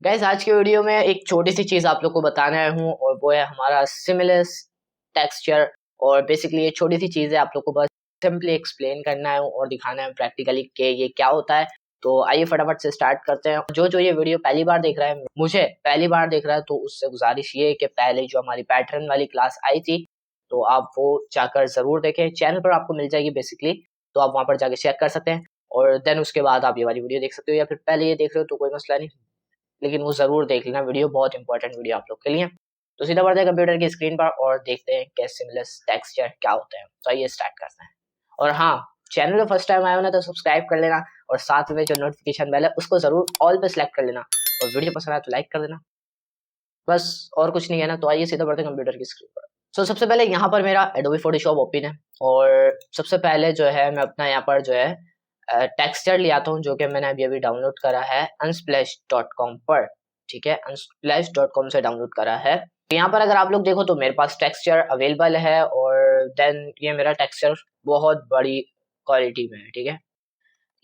Guys आज के video में एक छोटी सी चीज़ आप लोग को बताने आया हूँ और वो है हमारा सिमिलस टेक्सचर। और बेसिकली ये छोटी सी चीज़ है, आप लोग को बस सिंपली एक्सप्लेन करना है और दिखाना है प्रैक्टिकली कि ये क्या होता है। तो आइए फटाफट से स्टार्ट करते हैं। जो जो ये वीडियो पहली बार देख रहा है, मुझे पहली बार देख रहा है, तो उससे गुजारिश ये है कि पहले जो हमारी पैटर्न वाली क्लास आई थी तो आप वो जाकर ज़रूर देखें। चैनल पर आपको मिल जाएगी बेसिकली, तो आप वहाँ पर जाके चेक कर सकते हैं और देन उसके बाद आप ये वाली वीडियो देख सकते हो, या फिर पहले ये देख रहे हो तो कोई मसला नहीं, लेकिन वो ज़रूर देख लेना। वीडियो बहुत इंपॉर्टेंट वीडियो आप लोग के लिए। तो सीधा बढ़ते हैं कंप्यूटर की स्क्रीन पर और देखते हैं कि सिमिलस टेक्सचर क्या होते हैं। तो आइए स्टार्ट करते हैं। और हाँ, चैनल पे फर्स्ट टाइम आए हो ना तो सब्सक्राइब कर लेना और साथ में जो नोटिफिकेशन बेल है उसको ज़रूर ऑल पे सेलेक्ट कर लेना और वीडियो पसंद आए तो लाइक कर देना। बस और कुछ नहीं है ना, तो आइए सीधा बढ़ते हैं कंप्यूटर की स्क्रीन पर। सबसे पहले यहाँ पर मेरा एडोबी फोटोशॉप ओपन है और सबसे पहले जो है मैं अपना यहाँ पर जो है टेक्सचर ले आता हूँ, जो कि मैंने अभी डाउनलोड करा है unsplash.com पर। ठीक है, unsplash.com से डाउनलोड करा है। तो यहाँ पर अगर आप लोग देखो तो मेरे पास टेक्सचर अवेलेबल है और देन ये मेरा टेक्सचर बहुत बड़ी क्वालिटी में है। ठीक है,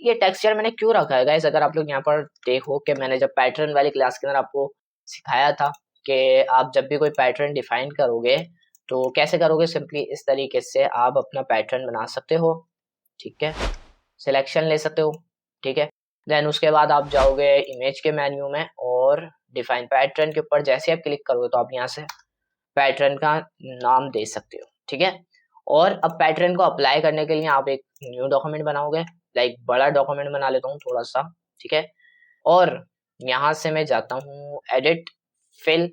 ये टेक्सचर मैंने क्यों रखा है गाइस, अगर आप लोग यहाँ पर देखो कि मैंने जब पैटर्न वाली क्लास के अंदर आपको सिखाया था कि आप जब भी कोई पैटर्न डिफाइन करोगे तो कैसे करोगे, सिंपली इस तरीके से आप अपना पैटर्न बना सकते हो। ठीक है, सिलेक्शन ले सकते हो। ठीक है, देन उसके बाद आप जाओगे इमेज के मेन्यू में और डिफाइन पैटर्न के ऊपर जैसे आप क्लिक करोगे तो आप यहाँ से पैटर्न का नाम दे सकते हो। ठीक है, और अब पैटर्न को अप्लाई करने के लिए आप एक न्यू डॉक्यूमेंट बनाओगे, लाइक बड़ा डॉक्यूमेंट बना लेता हूँ थोड़ा सा। ठीक है, और यहाँ से मैं जाता हूँ एडिट, फिल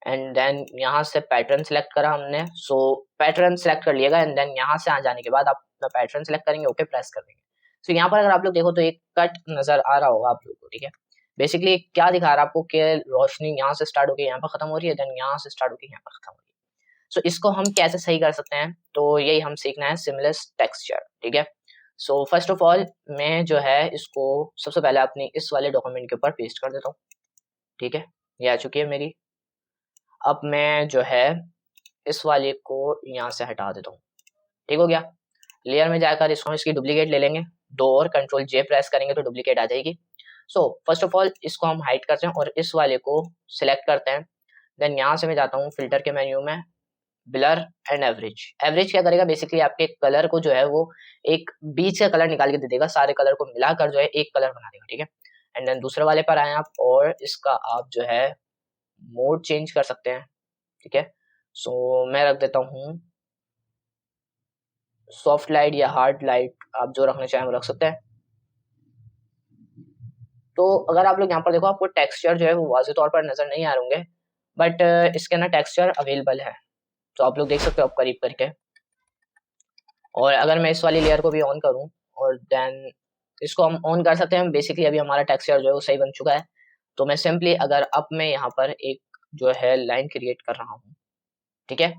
एंड देन यहाँ से पैटर्न सेलेक्ट करा हमने, सो पैटर्न सेलेक्ट कर लिएगा एंड देन यहाँ से आ जाने के बाद आप अपना पैटर्न सेलेक्ट करेंगे, ओके प्रेस कर देंगे। सो यहाँ पर अगर आप लोग देखो तो एक कट नजर आ रहा होगा आप लोगों को। ठीक है, बेसिकली क्या दिखा रहा है आपको कि रोशनी यहाँ से स्टार्ट होकर यहाँ पर खत्म हो रही है, देन यहाँ से स्टार्ट होकर यहाँ पर खत्म हो रही है। सो इसको हम कैसे सही कर सकते हैं, तो यही हम सीखना है सिमिलस टेक्सचर। ठीक है, सो फर्स्ट ऑफ ऑल मैं जो है इसको सबसे पहले अपनी इस वाले डॉक्यूमेंट के ऊपर पेस्ट कर देता हूँ। ठीक है, ये आ चुकी है मेरी। अब मैं जो है इस वाले को यहाँ से हटा देता हूँ। ठीक हो गया, लेयर में जाकर इसकी डुप्लीकेट ले लेंगे, दो और कंट्रोल जे प्रेस करेंगे तो डुप्लीकेट आ जाएगी। सो फर्स्ट ऑफ ऑल इसको हम हाइड करते हैं और इस वाले को सिलेक्ट करते हैं। देन यहाँ से मैं जाता हूँ फिल्टर के मेन्यू में, ब्लर एंड एवरेज। एवरेज क्या करेगा, बेसिकली आपके कलर को जो है वो एक बीच का कलर निकाल के दे देगा, सारे कलर को मिलाकर जो है एक कलर बना देगा। ठीक है, एंड देन दूसरे वाले पर आए आप और इसका आप जो है मोड चेंज कर सकते हैं। ठीक है, सो मैं रख देता हूँ सॉफ्ट लाइट या हार्ड लाइट, आप जो रखना चाहें वो रख सकते हैं। तो अगर आप लोग यहाँ पर देखो आपको टेक्सचर जो है वो वाज़ेह तौर पर नजर नहीं आ रहे होंगे, बट इसके अंदर टेक्सचर अवेलेबल है, तो आप लोग देख सकते हो आप करीब करके। और अगर मैं इस वाली लेयर को भी ऑन करूं और देन इसको हम ऑन कर सकते हैं, बेसिकली अभी हमारा टेक्सचर जो है वो सही बन चुका है। तो मैं सिंपली अगर अब मैं यहाँ पर एक जो है लाइन क्रिएट कर रहा हूँ। ठीक है,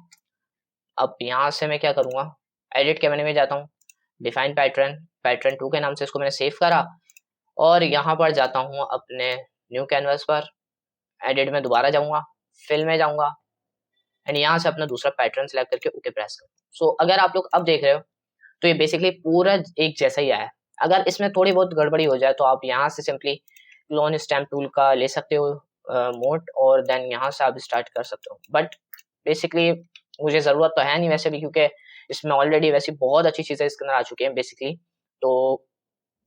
अब यहाँ से मैं क्या करूँगा, एडिट के मेन्यू में जाता हूँ, डिफाइन पैटर्न, पैटर्न 2 के नाम से इसको मैंने सेव करा और यहाँ पर जाता हूँ अपने न्यू कैनवास पर, एडिट में दोबारा जाऊँगा, फिल में जाऊँगा एंड यहाँ से अपना दूसरा पैटर्न सेलेक्ट करके ओके प्रेस करूँ। सो अगर आप लोग अब देख रहे हो तो ये बेसिकली पूरा एक जैसा ही आया है। अगर इसमें थोड़ी बहुत गड़बड़ी हो जाए तो आप यहाँ से सिंपली क्लोन स्टैम्प टूल का ले सकते हो मोड और देन यहाँ से आप स्टार्ट कर सकते हो। बट बेसिकली मुझे ज़रूरत तो है नहीं वैसे भी, क्योंकि इसमें ऑलरेडी वैसी बहुत अच्छी चीज़ें इसके अंदर आ चुकी हैं बेसिकली। तो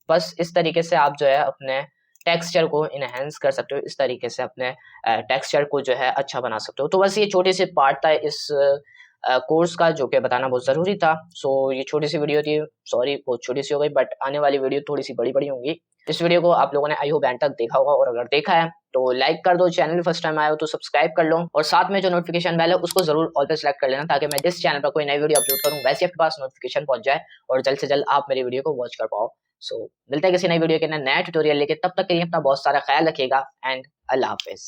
बस इस तरीके से आप जो है अपने टेक्सचर को इनहेंस कर सकते हो, इस तरीके से अपने टेक्सचर को जो है अच्छा बना सकते हो। तो बस ये छोटी सी पार्ट था इस कोर्स का, जो कि बताना बहुत ज़रूरी था। सो ये छोटी सी वीडियो थी, सॉरी बहुत छोटी सी हो गई, बट आने वाली वीडियो थोड़ी सी बड़ी बड़ी होंगी। इस वीडियो को आप लोगों ने आई होप एंड तक देखा होगा और अगर देखा है तो लाइक कर दो, चैनल फर्स्ट टाइम आए हो तो सब्सक्राइब कर लो और साथ में जो नोटिफिकेशन बेल है उसको जरूर ऑल पे सेलेक्ट कर लेना, ताकि मैं जिस चैनल पर कोई नई वीडियो अपलोड करूँ वैसे आपके पास नोटिफिकेशन पहुंच जाए और जल्द से जल्द आप मेरी वीडियो को वॉच कर पाओ। सो मिलते हैं किसी नई वीडियो के नया ट्यूटोरियल लेके, तब तक के लिए अपना बहुत सारा ख्याल रखिएगा एंड अल्लाह हाफिज।